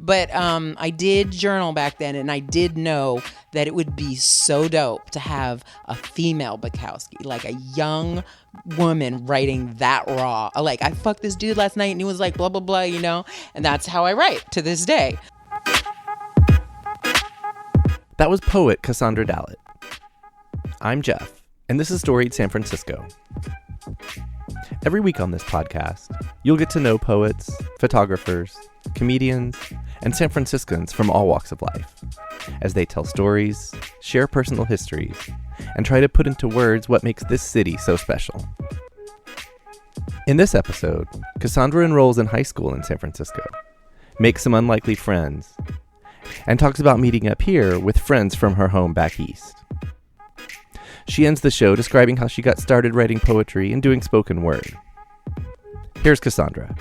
But I did journal back then, and I did know that it would be so dope to have a female Bukowski, like a young woman writing that raw. Like, I fucked this dude last night and he was like, blah, blah, blah, you know? And that's how I write to this day. That was poet Cassandra Dallett. I'm Jeff, and this is Storied San Francisco. Every week on this podcast, you'll get to know poets, photographers, comedians, and San Franciscans from all walks of life as they tell stories, share personal histories, and try to put into words what makes this city so special. In this episode, Cassandra enrolls in high school in San Francisco, makes some unlikely friends, and talks about meeting up here with friends from her home back east. She ends the show describing how she got started writing poetry and doing spoken word. Here's Cassandra.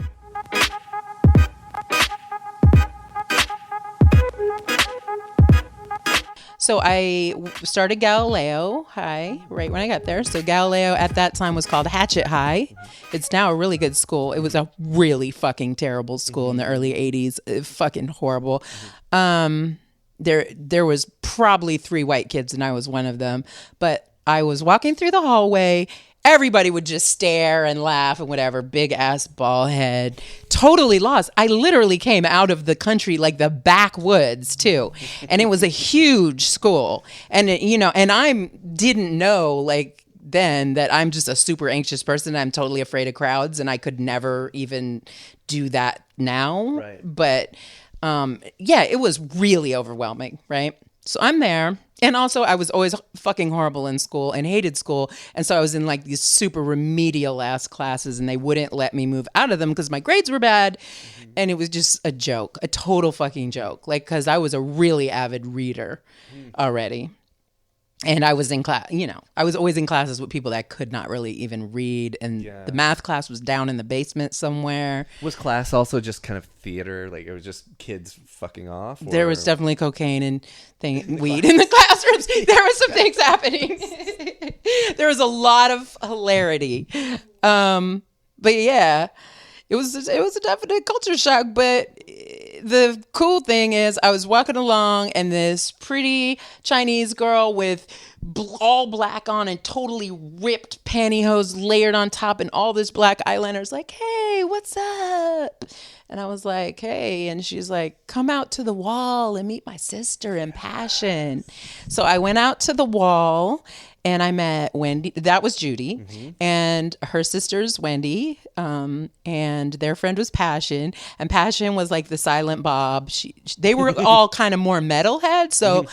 So I started Galileo High right when I got there. So Galileo at that time was called Hatchet High. It's now a really good school. It was a really fucking terrible school in the early 80s. Fucking horrible. There was probably 3 white kids and I was one of them. But I was walking through the hallway. Everybody would just stare and laugh and whatever. Big ass bald head. Totally lost. I literally came out of the country, like the backwoods too. And it was a huge school. And and I didn't know like then that I'm just a super anxious person. I'm totally afraid of crowds and I could never even do that now. Right. But it was really overwhelming. Right. So I'm there. And also, I was always fucking horrible in school and hated school. And so I was in like these super remedial ass classes and they wouldn't let me move out of them because my grades were bad. Mm-hmm. And it was just a joke, a total fucking joke. Like, because I was a really avid reader already. And I was in class, I was always in classes with people that could not really even read. And the math class was down in the basement somewhere. Was class also just kind of theater? Like it was just kids fucking off? Or? There was definitely cocaine and weed in the classrooms. There was some things happening. There was a lot of hilarity. But yeah, it was a definite culture shock. But the cool thing is I was walking along and this pretty Chinese girl with all black on and totally ripped pantyhose layered on top and all this black eyeliner is like, hey, what's up? And I was like, hey. And she's like, come out to the wall and meet my sister in Passion. So I went out to the wall and I met Wendy. That was Judy. Mm-hmm. And her sister's Wendy. And their friend was Passion. And Passion was like the silent Bob. They were all kind of more metalhead. So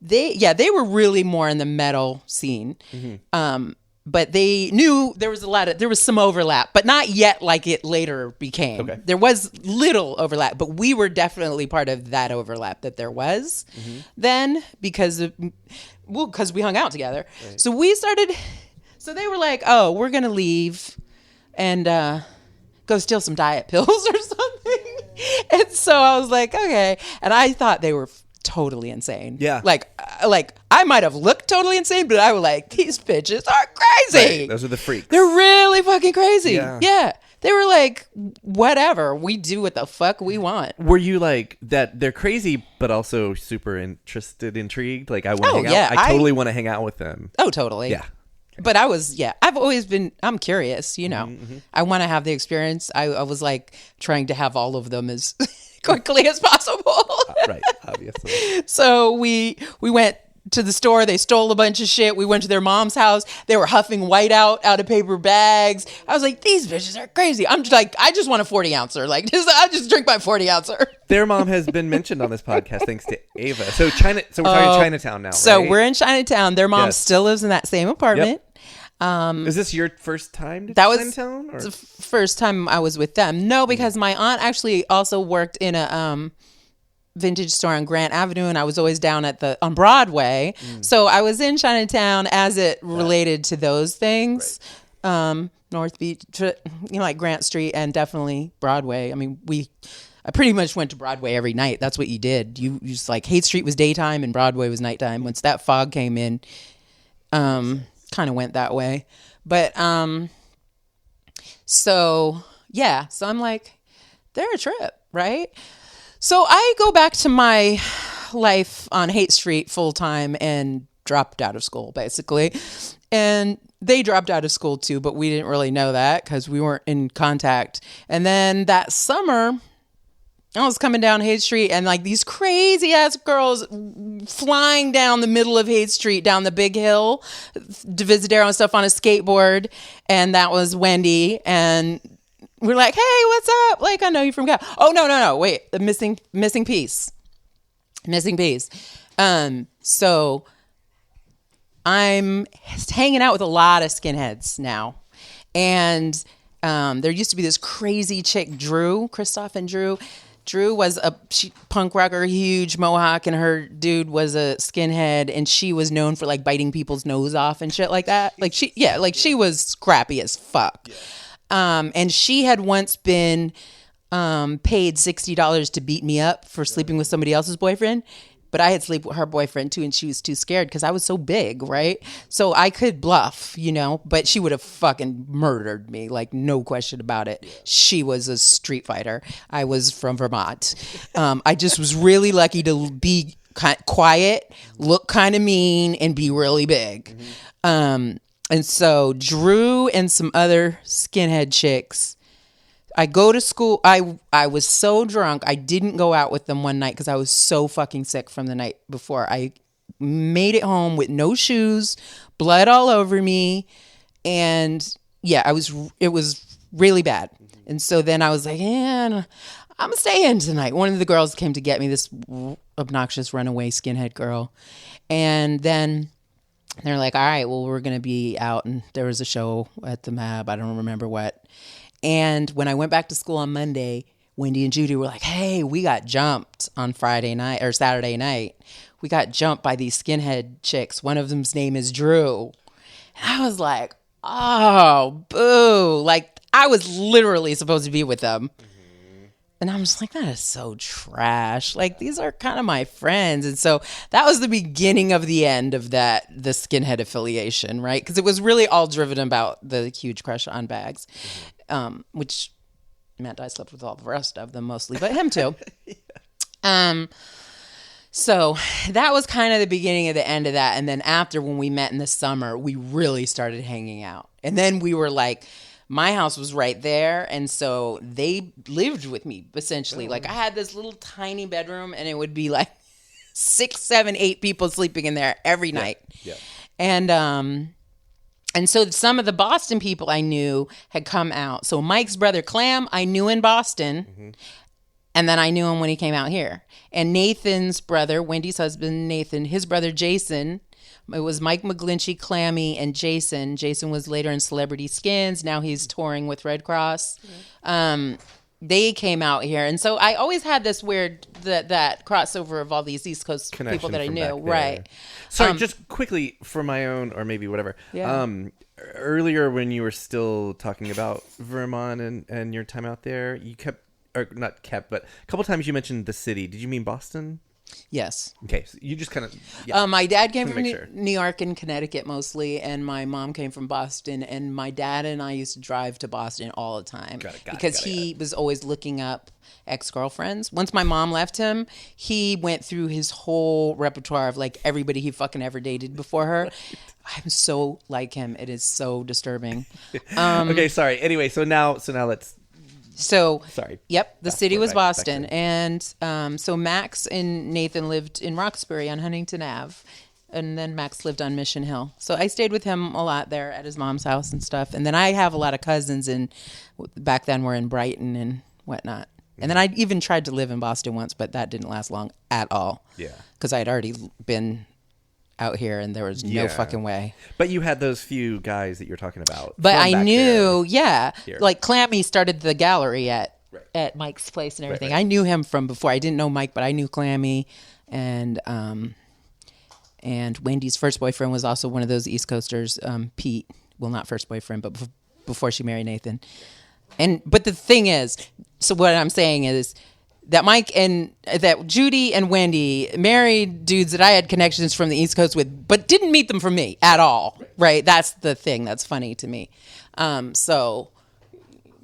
they were really more in the metal scene. Mm-hmm. But they knew there was some overlap, but not yet like it later became. Okay. There was little overlap, but we were definitely part of that overlap that there was then because we hung out together. Right. So they were like, oh, we're going to leave and go steal some diet pills or something. And so I was like, okay. And I thought they were totally insane. Yeah. Like I might have looked totally insane, but I was like, these bitches are crazy. Right. Those are the freaks. They're really fucking crazy. Yeah. They were like, whatever. We do what the fuck we want. Were you like that? They're crazy, but also super intrigued. Like I want to hang out. I totally want to hang out with them. Oh, totally. Yeah. But I've always been, I'm curious, Mm-hmm. I want to have the experience. I was like trying to have all of them as quickly as possible. Right, obviously. So we went to the store. They stole a bunch of shit. We went to their mom's house. They were huffing whiteout out of paper bags. I was like, these bitches are crazy. I'm just like, I just want a 40 ouncer. Like, I just drink my 40 ouncer. Their mom has been mentioned on this podcast thanks to Ava. So we're talking Chinatown now, right? So we're in Chinatown. Their mom still lives in that same apartment. Yep. Is this your first time to Chinatown? That was the first time I was with them. No, because my aunt actually also worked in a vintage store on Grant Avenue, and I was always down on Broadway. So I was in Chinatown as it related to those things. Right. North Beach, like Grant Street, and definitely Broadway. I mean, I pretty much went to Broadway every night. That's what you did. You just like Haight Street was daytime and Broadway was nighttime. Once that fog came in, kind of went that way. But so I'm like, they're a trip, right? So I go back to my life on Haight Street full time and dropped out of school, basically. And they dropped out of school too, but we didn't really know that because we weren't in contact. And then that summer, I was coming down Haight Street and like these crazy ass girls flying down the middle of Haight Street, down the big hill, Divisadero and stuff on a skateboard. And that was Wendy. And we're like, hey, what's up? Like, I know you from Cal. Oh, no. Wait, the missing piece. So I'm hanging out with a lot of skinheads now. And there used to be this crazy chick, Christoph and Drew. Drew was a punk rocker, huge mohawk, and her dude was a skinhead, and she was known for like biting people's nose off and shit like that. Like she was scrappy as fuck. Yeah. And she had once been paid $60 to beat me up for sleeping with somebody else's boyfriend. But I had slept with her boyfriend too, and she was too scared because I was so big, right? So I could bluff, but she would have fucking murdered me, like no question about it. Yeah. She was a street fighter. I was from Vermont. I just was really lucky to be quiet, look kind of mean, and be really big. Mm-hmm. And so Drew and some other skinhead chicks, I go to school. I was so drunk. I didn't go out with them one night because I was so fucking sick from the night before. I made it home with no shoes, blood all over me. And yeah, it was really bad. And so then I was like, I'm staying tonight. One of the girls came to get me, this obnoxious runaway skinhead girl. And then they're like, all right, well, we're going to be out. And there was a show at the MAB. I don't remember what. And when I went back to school on Monday, Wendy and Judy were like, hey, we got jumped on Friday night or Saturday night. We got jumped by these skinhead chicks. One of them's name is Drew. And I was like, oh, boo. Like, I was literally supposed to be with them. Mm-hmm. And I'm just like, that is so trash. Like, these are kind of my friends. And so that was the beginning of the end of the skinhead affiliation, right? Because it was really all driven about the huge crush on Bags. Mm-hmm. Which meant I slept with all the rest of them mostly, but him too. Yeah. So that was kind of the beginning of the end of that. And then after, when we met in the summer, we really started hanging out. And then we were like, my house was right there. And so they lived with me essentially. Like I had this little tiny bedroom and it would be like 6, 7, 8 people sleeping in there every night. Yeah. And so some of the Boston people I knew had come out. So Mike's brother, Clam, I knew in Boston. Mm-hmm. And then I knew him when he came out here. And Nathan's brother, Wendy's husband, Nathan, his brother, Jason, it was Mike McGlinchey, Clammy, and Jason. Jason was later in Celebrity Skins. Now he's touring with Red Cross. Mm-hmm. They came out here. And so I always had this weird, that crossover of all these East Coast people that I knew. Right. Sorry, just quickly for my own, or maybe whatever. Yeah. Earlier when you were still talking about Vermont and your time out there, you but a couple times you mentioned the city. Did you mean Boston? Yes. Okay, so you just kind of... Yeah. My dad came from New York and Connecticut mostly, and my mom came from Boston, and my dad and I used to drive to Boston all the time because he was always looking up ex-girlfriends. Once my mom left him, he went through his whole repertoire of like everybody he fucking ever dated before her. Right. I'm so like him. It is so disturbing. Okay, sorry. Anyway, so now let's... So, sorry. Yep, the city was Boston. And so Max and Nathan lived in Roxbury on Huntington Ave. And then Max lived on Mission Hill. So I stayed with him a lot there at his mom's house and stuff. And then I have a lot of cousins, and back then we're in Brighton and whatnot. And then I even tried to live in Boston once, but that didn't last long at all. Yeah. Because I had already been out here and there was no fucking way. But you had those few guys that you're talking about. But I knew, like Clammy started the gallery at Mike's place and everything. Right. I knew him from before. I didn't know Mike, but I knew Clammy. And Wendy's first boyfriend was also one of those East Coasters, Pete. Well, not first boyfriend, but before she married Nathan. But the thing is, so what I'm saying is, that Mike and that Judy and Wendy married dudes that I had connections from the East Coast with, but didn't meet them from me at all. Right? That's the thing that's funny to me. So,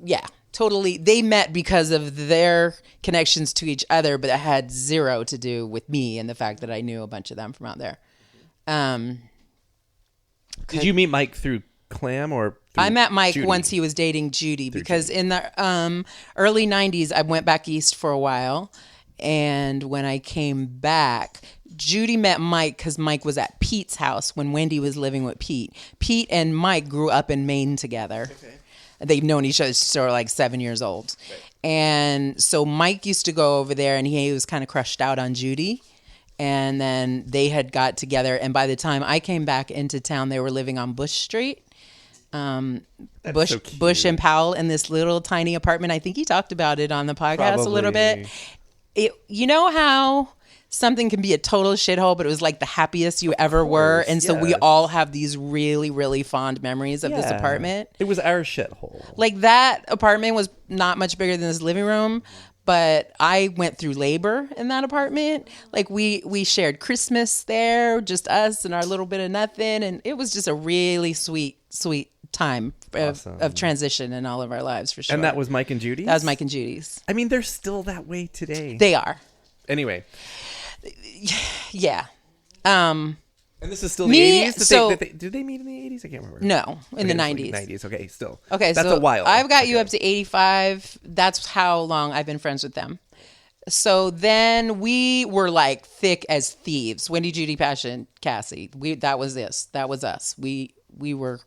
yeah, totally, they met because of their connections to each other, but it had zero to do with me and the fact that I knew a bunch of them from out there. Did you meet Mike through Clam or through I met Mike Judy? once he was dating Judy, because in the early 90s, I went back east for a while. And when I came back, Judy met Mike because Mike was at Pete's house when Wendy was living with Pete. Pete and Mike grew up in Maine together. Okay. They've known each other since they were like 7 years old. Right. And so Mike used to go over there, and he was kind of crushed out on Judy. And then they had got together. And by the time I came back into town, they were living on Bush Street. Bush and Powell in this little tiny apartment. I think he talked about it on the podcast a little bit. You know how something can be a total shithole, but it was like the happiest you ever were. And so we all have these really, really fond memories of this apartment. It was our shithole. Like that apartment was not much bigger than this living room. But I went through labor in that apartment. Like we shared Christmas there, just us and our little bit of nothing. And it was just a really sweet time of transition in all of our lives, for sure. And that was Mike and Judy's? That was Mike and Judy's. I mean, they're still that way today. They are. Anyway. Yeah. And this is still the 80s? Did they meet in the 80s? I can't remember. No, in the 90s. 90s, okay, still. Okay, that's so a while. I've got you up to 85. That's how long I've been friends with them. So then we were like thick as thieves. Wendy, Judy, Passion, Cassie. That was us. We were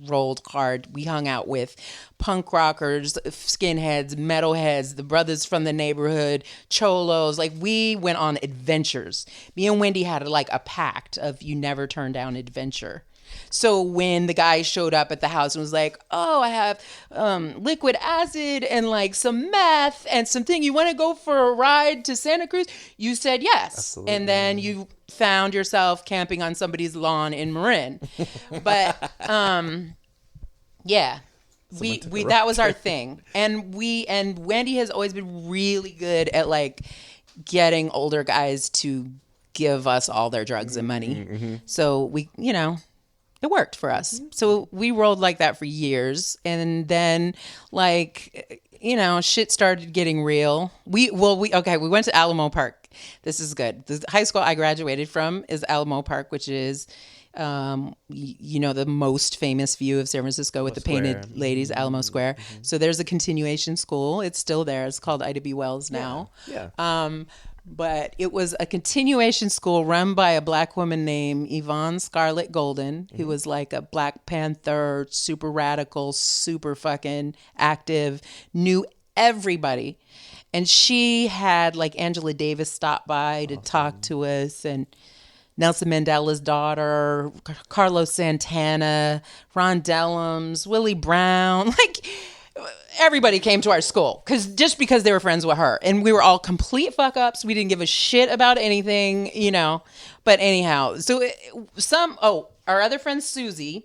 rolled hard. We hung out with punk rockers, skinheads, metalheads, the brothers from the neighborhood, cholos. Like we went on adventures. Me and Wendy had like a pact of you never turn down adventure. So when the guy showed up at the house and was like, oh, I have liquid acid and like some meth and something, you want to go for a ride to Santa Cruz? You said yes. Absolutely. And then you found yourself camping on somebody's lawn in Marin. But yeah, we that was our thing. And Wendy has always been really good at like getting older guys to give us all their drugs and money. Mm-hmm. So we, it worked for us. So we rolled like that for years. And then like, shit started getting real. We went to Alamo Park. This is good. The high school I graduated from is Alamo Park, which is, the most famous view of San Francisco with the painted ladies, Alamo Square. Mm-hmm. So there's a continuation school. It's still there. It's called Ida B. Wells now. Yeah. But it was a continuation school run by a black woman named Yvonne Scarlett Golden, who was like a Black Panther, super radical, super fucking active, knew everybody. And she had like Angela Davis stop by to talk to us, and Nelson Mandela's daughter, Carlos Santana, Ron Dellums, Willie Brown, like everybody came to our school because they were friends with her, and we were all complete fuck ups. We didn't give a shit about anything, but anyhow, so our other friend Susie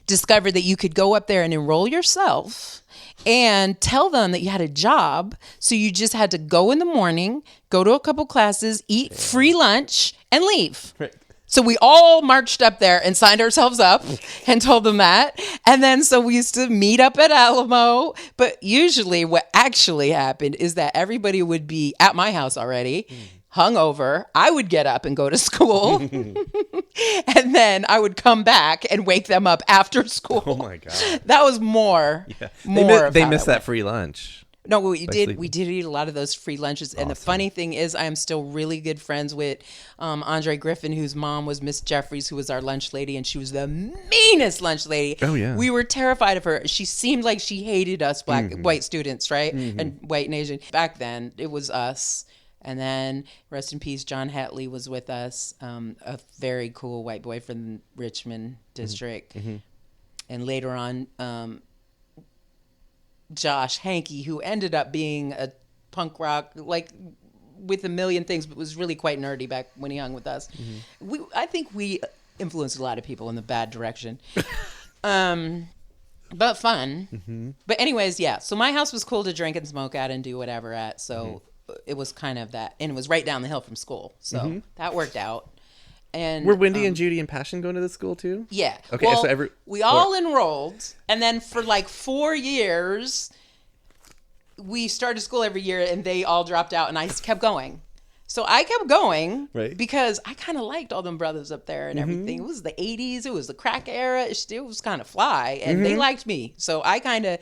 discovered that you could go up there and enroll yourself and tell them that you had a job. So you just had to go in the morning, go to a couple classes, eat free lunch, and leave. Right. So we all marched up there and signed ourselves up and told them that. And then so we used to meet up at Alamo. But usually what actually happened is that everybody would be at my house already, hungover. I would get up and go to school. And then I would come back and wake them up after school. Oh my God. That was more. Yeah. They missed that free lunch. No, we did eat a lot of those free lunches. And the funny thing is I am still really good friends with Andre Griffin, whose mom was Miss Jeffries, who was our lunch lady. And she was the meanest lunch lady. Oh, yeah. We were terrified of her. She seemed like she hated us white students, right? Mm-hmm. And white and Asian. Back then, it was us. And then, rest in peace, John Hatley was with us, a very cool white boy from Richmond district. Mm-hmm. And later on, Josh Hankey, who ended up being a punk rock, like with a million things, but was really quite nerdy back when he hung with us. Mm-hmm. I think we influenced a lot of people in the bad direction. But fun. Mm-hmm. But anyways, yeah. So my house was cool to drink and smoke at and do whatever at. So it was kind of that. And it was right down the hill from school. So that worked out. And were Wendy and Judy and Passion going to the school too? Yeah. Okay, well, so we all enrolled, and then for like 4 years, we started school every year, and they all dropped out, and I kept going. So I kept going because I kind of liked all them brothers up there and everything. It was the 80s. It was the crack era. It was kind of fly, and they liked me. So I kind of,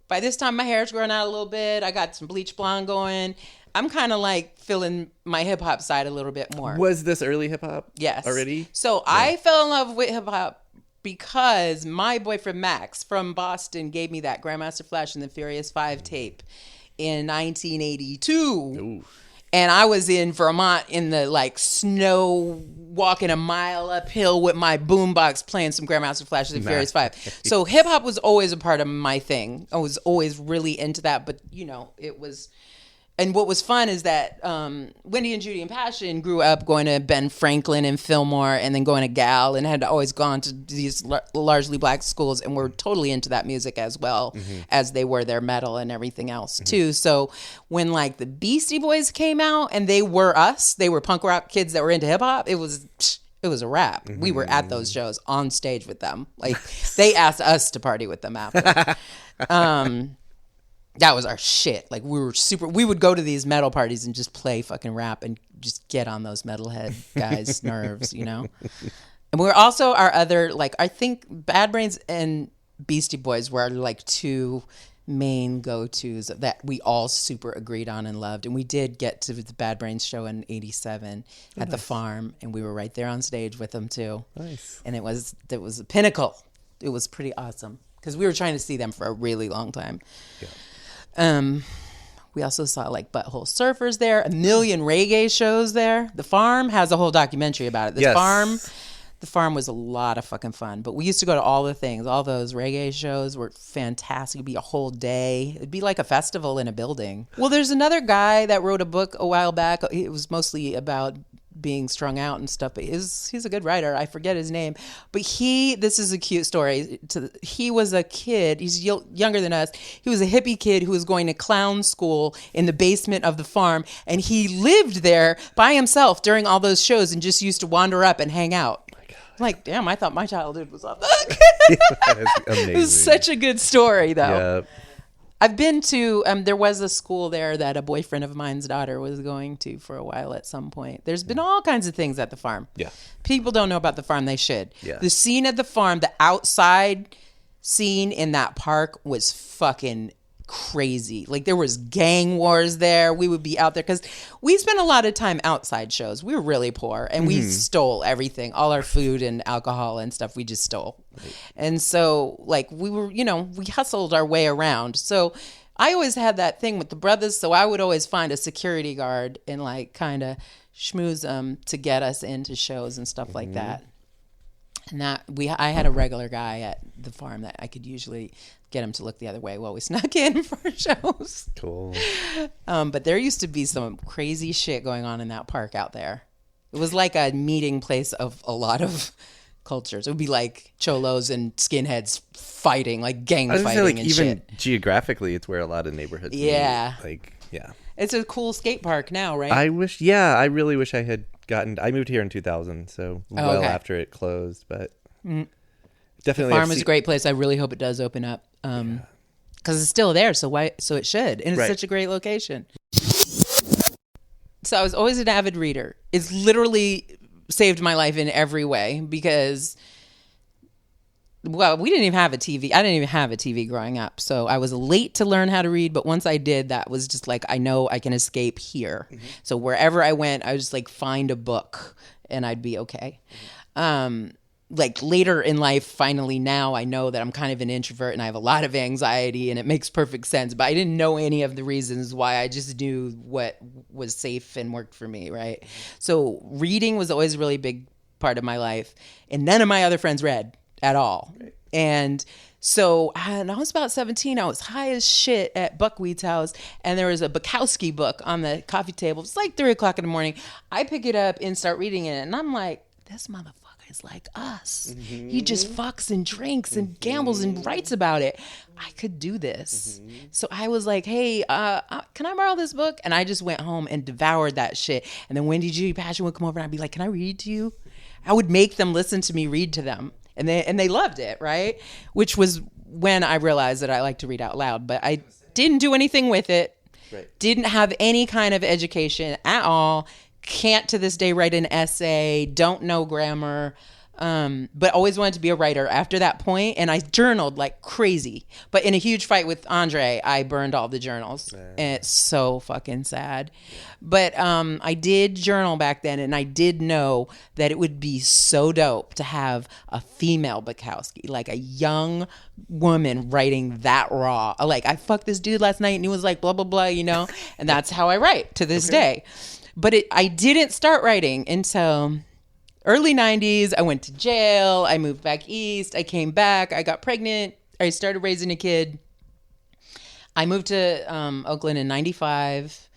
by this time, my hair's growing out a little bit. I got some bleach blonde going. I'm kind of like feeling my hip hop side a little bit more. Was this early hip hop? Yes. Already? So I fell in love with hip hop because my boyfriend Max from Boston gave me that Grandmaster Flash and the Furious 5 tape in 1982. Ooh. And I was in Vermont in the like snow, walking a mile uphill with my boombox playing some Grandmaster Flash and the Furious 5. So hip hop was always a part of my thing. I was always really into that, but you know, it was. And what was fun is that Wendy and Judy and Passion grew up going to Ben Franklin and Fillmore and then going to Gal and had always gone to these largely black schools and were totally into that music as well as they were their metal and everything else too. So when like the Beastie Boys came out and they were us, they were punk rock kids that were into hip hop, it was a wrap. We were at those shows on stage with them. Like they asked us to party with them after. That was our shit. Like we would go to these metal parties and just play fucking rap and just get on those metalhead guys' nerves, you know? And we're also our other, like, I think Bad Brains and Beastie Boys were our, like, two main go-tos that we all super agreed on and loved. And we did get to the Bad Brains show in 87 at the farm, and we were right there on stage with them too. Nice. And it was a pinnacle. It was pretty awesome because we were trying to see them for a really long time. Yeah. We also saw like Butthole Surfers there, a million reggae shows there. The Farm has a whole documentary about it. The Farm was a lot of fucking fun, but we used to go to all the things. All those reggae shows were fantastic. It'd be a whole day. It'd be like a festival in a building. Well, there's another guy that wrote a book a while back. It was mostly about being strung out and stuff, but he's a good writer. I forget his name, but this is a cute story. He was a kid. He's younger than us. He was a hippie kid who was going to clown school in the basement of the farm, and he lived there by himself during all those shows and just used to wander up and hang out. Like, damn, I thought my childhood was off. It was such a good story, though. Yeah. I've been to, there was a school there that a boyfriend of mine's daughter was going to for a while at some point. There's been all kinds of things at the farm. Yeah. People don't know about the farm. They should. Yeah. The scene at the farm, the outside scene in that park was fucking crazy. Like there was gang wars there. We would be out there because we spent a lot of time outside shows. We were really poor and we stole everything, all our food and alcohol and stuff we just stole. Right. And so like we were, we hustled our way around. So I always had that thing with the brothers. So I would always find a security guard and like kind of schmooze them to get us into shows and stuff like that. And I had a regular guy at the farm that I could usually get him to look the other way while we snuck in for shows. Cool. But there used to be some crazy shit going on in that park out there. It was like a meeting place of a lot of cultures. It would be like cholos and skinheads fighting, like gang fighting say, like, and even shit. Geographically, it's where a lot of neighborhoods meet. Yeah. It's a cool skate park now, right? I really wish I had I moved here in 2000, so after it closed, but definitely. The farm is a great place. I really hope it does open up because it's still there. So it should, and it's such a great location. So I was always an avid reader. It's literally saved my life in every way because, we didn't even have a TV. I didn't even have a TV growing up. So I was late to learn how to read. But once I did, that was just like, I know I can escape here. Mm-hmm. So wherever I went, I would just like find a book and I'd be okay. Like later in life, finally now I know that I'm kind of an introvert and I have a lot of anxiety and it makes perfect sense. But I didn't know any of the reasons why. I just knew what was safe and worked for me, right? Mm-hmm. So reading was always a really big part of my life. And none of my other friends read at all. Right. And so I was about 17. I was high as shit at Buckwheat's house. And there was a Bukowski book on the coffee table. It's like 3 o'clock in the morning. I pick it up and start reading it. And I'm like, this motherfucker is like us. Mm-hmm. He just fucks and drinks and gambles and writes about it. I could do this. Mm-hmm. So I was like, hey, can I borrow this book? And I just went home and devoured that shit. And then Wendy, Judy, Passion would come over and I'd be like, can I read to you? I would make them listen to me read to them, and they loved it, right? Which was when I realized that I like to read out loud, but I didn't do anything with it. Right. Didn't have any kind of education at all. Can't to this day write an essay. Don't know grammar. But always wanted to be a writer after that point. And I journaled like crazy. But in a huge fight with Andre, I burned all the journals. And it's so fucking sad. But I did journal back then. And I did know that it would be so dope to have a female Bukowski, like a young woman writing that raw. Like, I fucked this dude last night and he was like, blah, blah, blah, you know? And that's how I write to this day. But I didn't start writing until early 90s. I went to jail. I moved back east. I came back. I got pregnant. I started raising a kid. I moved to Oakland in 95.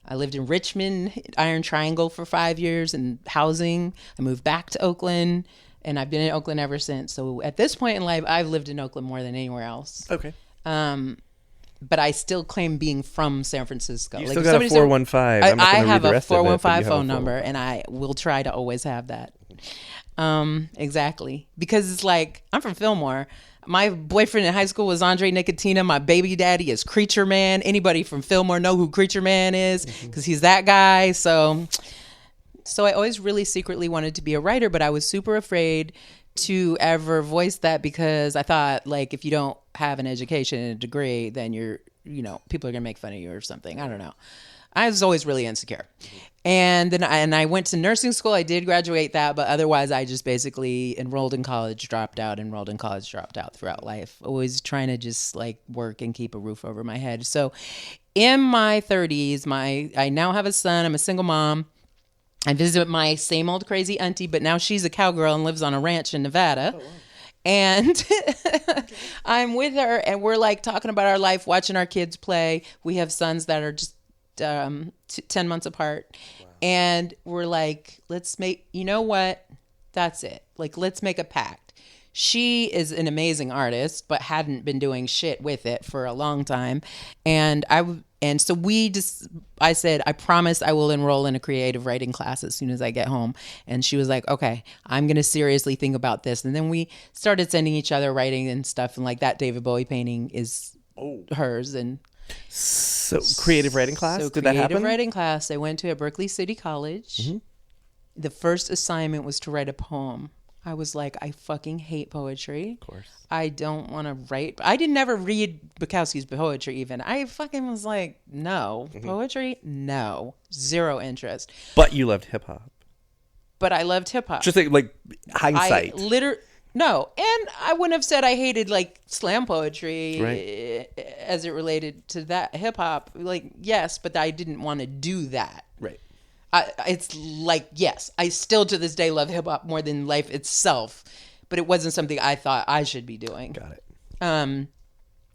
I lived in Richmond, Iron Triangle for 5 years in housing. I moved back to Oakland, and I've been in Oakland ever since. So at this point in life, I've lived in Oakland more than anywhere else. Okay. But I still claim being from San Francisco. You still got a 415. I have a 415 phone number, and I will try to always have that. Exactly. Because it's like, I'm from Fillmore. My boyfriend in high school was Andre Nicotina. My baby daddy is Creature Man. Anybody from Fillmore know who Creature Man is, because he's that guy. So I always really secretly wanted to be a writer, but I was super afraid to ever voice that, because I thought, like, if you don't have an education and a degree, then people are gonna make fun of you or something. I don't know. I was always really insecure. And then I went to nursing school. I did graduate that, but otherwise I just basically enrolled in college, dropped out throughout life. Always trying to just like work and keep a roof over my head. So in my 30s, I now have a son. I'm a single mom. I visit my same old crazy auntie, but now she's a cowgirl and lives on a ranch in Nevada. Oh, wow. And I'm with her, and we're like talking about our life, watching our kids play. We have sons that are just 10 months apart. Wow. And we're like, you know what? That's it. Like, let's make a pact. She is an amazing artist, but hadn't been doing shit with it for a long time. And so I said, I promise I will enroll in a creative writing class as soon as I get home. And she was like, okay, I'm going to seriously think about this. And then we started sending each other writing and stuff. And like that David Bowie painting is hers. And so creative writing class? Did that happen? Creative writing class. I went to at Berkeley City College. Mm-hmm. The first assignment was to write a poem. I was like, I fucking hate poetry. Of course. I don't want to write. I didn't ever read Bukowski's poetry even. I fucking was like, no. Mm-hmm. Poetry? No. Zero interest. But you loved hip hop. But I loved hip hop. Just like hindsight. No. And I wouldn't have said I hated like slam poetry as it related to that hip hop. Like, yes, but I didn't want to do that. Right. It's like, yes, I still to this day love hip hop more than life itself, but it wasn't something I thought I should be doing. Got it.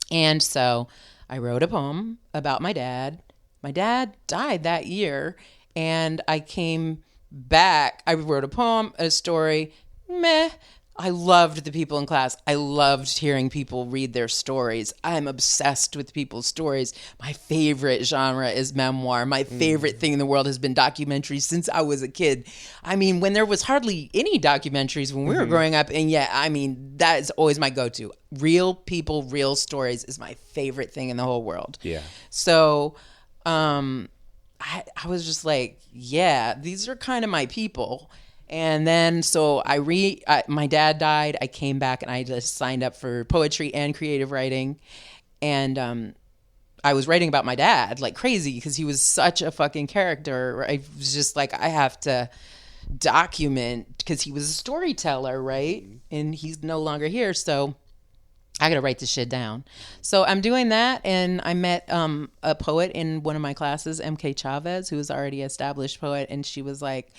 And so I wrote a poem about my dad. My dad died that year, and I came back. I wrote a poem, a story. Meh. I loved the people in class. I loved hearing people read their stories. I'm obsessed with people's stories. My favorite genre is memoir. My favorite thing in the world has been documentaries since I was a kid. I mean, when there was hardly any documentaries when we were growing up. And yeah, I mean, that is always my go-to. Real people, real stories is my favorite thing in the whole world. Yeah. So I was just like, yeah, these are kind of my people. And then, so my dad died. I came back and I just signed up for poetry and creative writing. And I was writing about my dad like crazy because he was such a fucking character. I was just like, I have to document, because he was a storyteller, right? And he's no longer here. So I got to write this shit down. So I'm doing that. And I met a poet in one of my classes, MK Chavez, who was already an established poet. And she was like,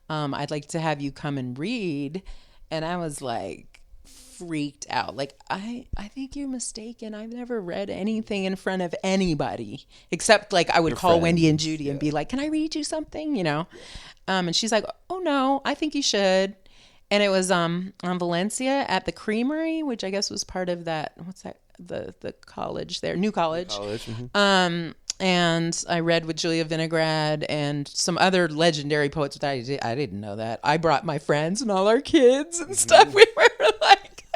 I'd like to have you come and read. And I was like freaked out. Like, I think you're mistaken. I've never read anything in front of anybody except like I would call Wendy and Judy and be like, can I read you something? You know? And she's like, oh no, I think you should. And it was on Valencia at the Creamery, which I guess was part of that. What's that? The college there, New College. And I read with Julia Vinograd and some other legendary poets. I didn't know that. I brought my friends and all our kids and stuff. We were like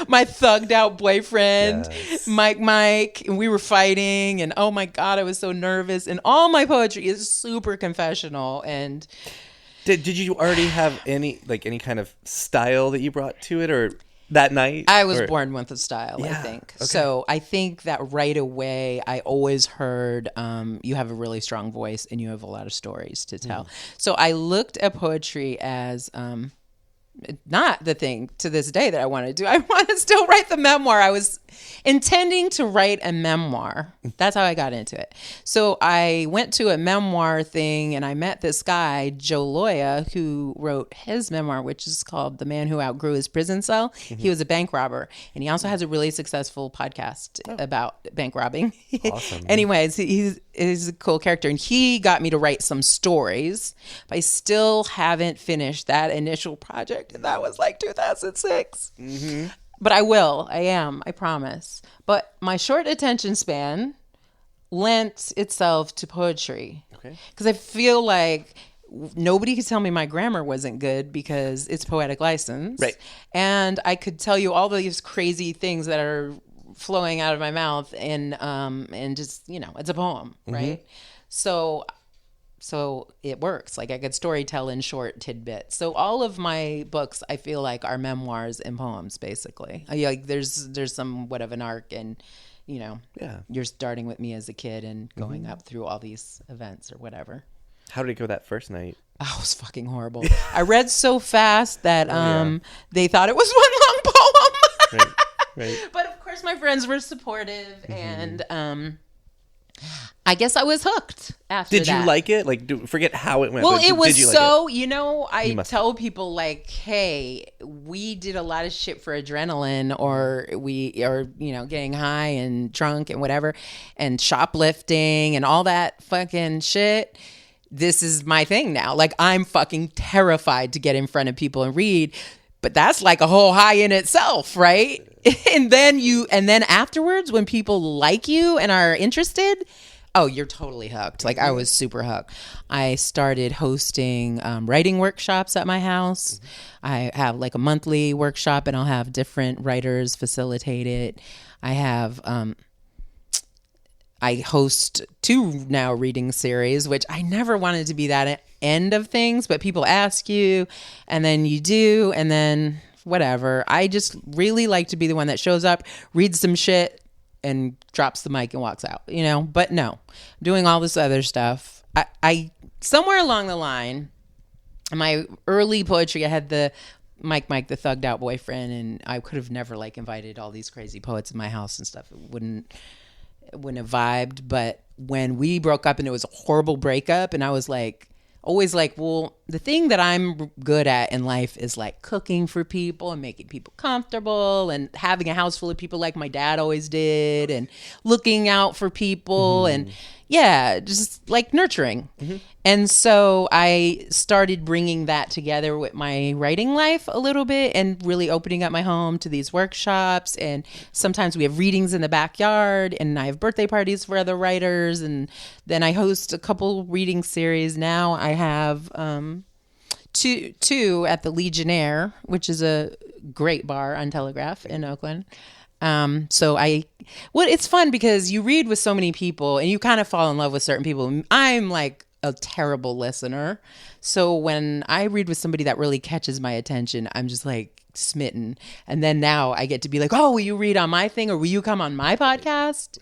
my thugged out boyfriend, Yes. Mike, and we were fighting. And oh my God, I was so nervous. And all my poetry is super confessional. And Did you already have any kind of style that you brought to it, or that night? I was born with a style, I Yeah, think. okay. So I think that right away, I always heard you have a really strong voice and you have a lot of stories to tell. So I looked at poetry as not the thing to this day that I want to do. I want to still write the memoir. I was intending to write a memoir. That's how I got into it. So I went to a memoir thing and I met this guy, Joe Loya, who wrote his memoir, which is called The Man Who Outgrew His Prison Cell. He was a bank robber. And he also has a really successful podcast about bank robbing. Awesome. Anyways, he's a cool character. And he got me to write some stories. But I still haven't finished that initial project. And that was like 2006. But I will. I promise. But my short attention span lent itself to poetry. Okay. Because I feel like nobody could tell me my grammar wasn't good because it's poetic license. Right. And I could tell you all these crazy things that are flowing out of my mouth and just, it's a poem, right? So it works. Like I could storytell in short tidbits. So all of my books, I feel like, are memoirs and poems, basically. Like there's somewhat of an arc, and you're starting with me as a kid and going up through all these events or whatever. How did it go that first night? Oh, it was fucking horrible. I read so fast that they thought it was one long poem. Right. But of course, my friends were supportive, and I guess I was hooked after that. Did you like it? Like, forget how it went. Well, but it was did you like so, it? I tell people like, hey, we did a lot of shit for adrenaline, or we are, getting high and drunk and whatever, and shoplifting and all that fucking shit. This is my thing now. Like, I'm fucking terrified to get in front of people and read, but that's like a whole high in itself, right? And then afterwards, when people like you and are interested, oh, you're totally hooked. Like, I was super hooked. I started hosting writing workshops at my house. I have like a monthly workshop, and I'll have different writers facilitate it. I host 2 now reading series, which I never wanted to be that end of things, but people ask you, and then you do, and then whatever. I just really like to be the one that shows up, reads some shit, and drops the mic and walks out, But no, I'm doing all this other stuff. I somewhere along the line, in my early poetry, I had the Mike, the thugged out boyfriend, and I could have never invited all these crazy poets in my house and stuff. It wouldn't have vibed. But when we broke up and it was a horrible breakup, and I was always well, the thing that I'm good at in life is cooking for people and making people comfortable and having a house full of people like my dad always did, and looking out for people and just nurturing. And so I started bringing that together with my writing life a little bit, and really opening up my home to these workshops. And sometimes we have readings in the backyard, and I have birthday parties for other writers. And then I host a couple reading series. Now I have two at the Legionnaire, which is a great bar on Telegraph in Oakland. It's fun because you read with so many people and you kind of fall in love with certain people. I'm a terrible listener. So when I read with somebody that really catches my attention, I'm just smitten. And then now I get to be oh, will you read on my thing, or will you come on my podcast?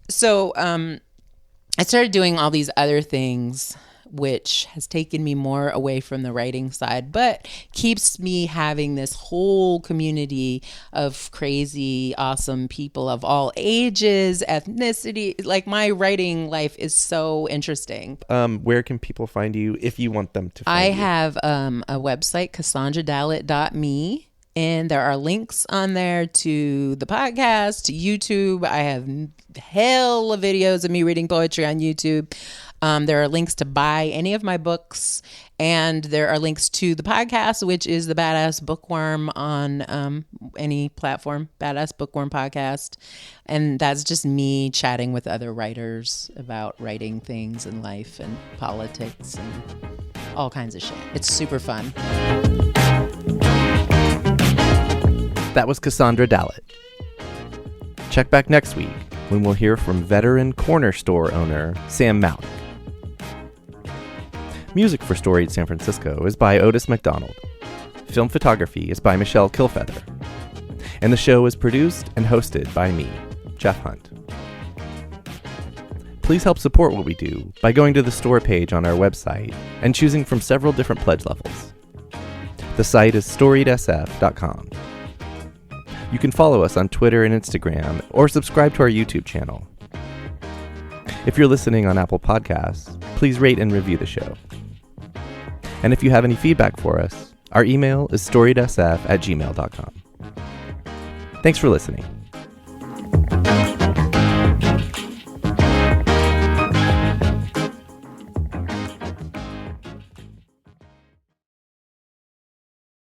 So, I started doing all these other things, which has taken me more away from the writing side, but keeps me having this whole community of crazy, awesome people of all ages, ethnicity. My writing life is so interesting. Where can people find you if you want them to find I you? have a website, cassandradallett.me. And there are links on there to the podcast, to YouTube. I have hell of videos of me reading poetry on YouTube. There are links to buy any of my books, and there are links to the podcast, which is the Badass Bookworm on any platform, Badass Bookworm Podcast. And that's just me chatting with other writers about writing things in life and politics and all kinds of shit. It's super fun. That was Cassandra Dallett. Check back next week when we'll hear from veteran corner store owner Sam Malik. Music for Storied San Francisco is by Otis McDonald. Film photography is by Michelle Kilfeather. And the show is produced and hosted by me, Jeff Hunt. Please help support what we do by going to the store page on our website and choosing from several different pledge levels. The site is storiedsf.com. You can follow us on Twitter and Instagram, or subscribe to our YouTube channel. If you're listening on Apple Podcasts, please rate and review the show. And if you have any feedback for us, our email is storiedsf@gmail.com. Thanks for listening.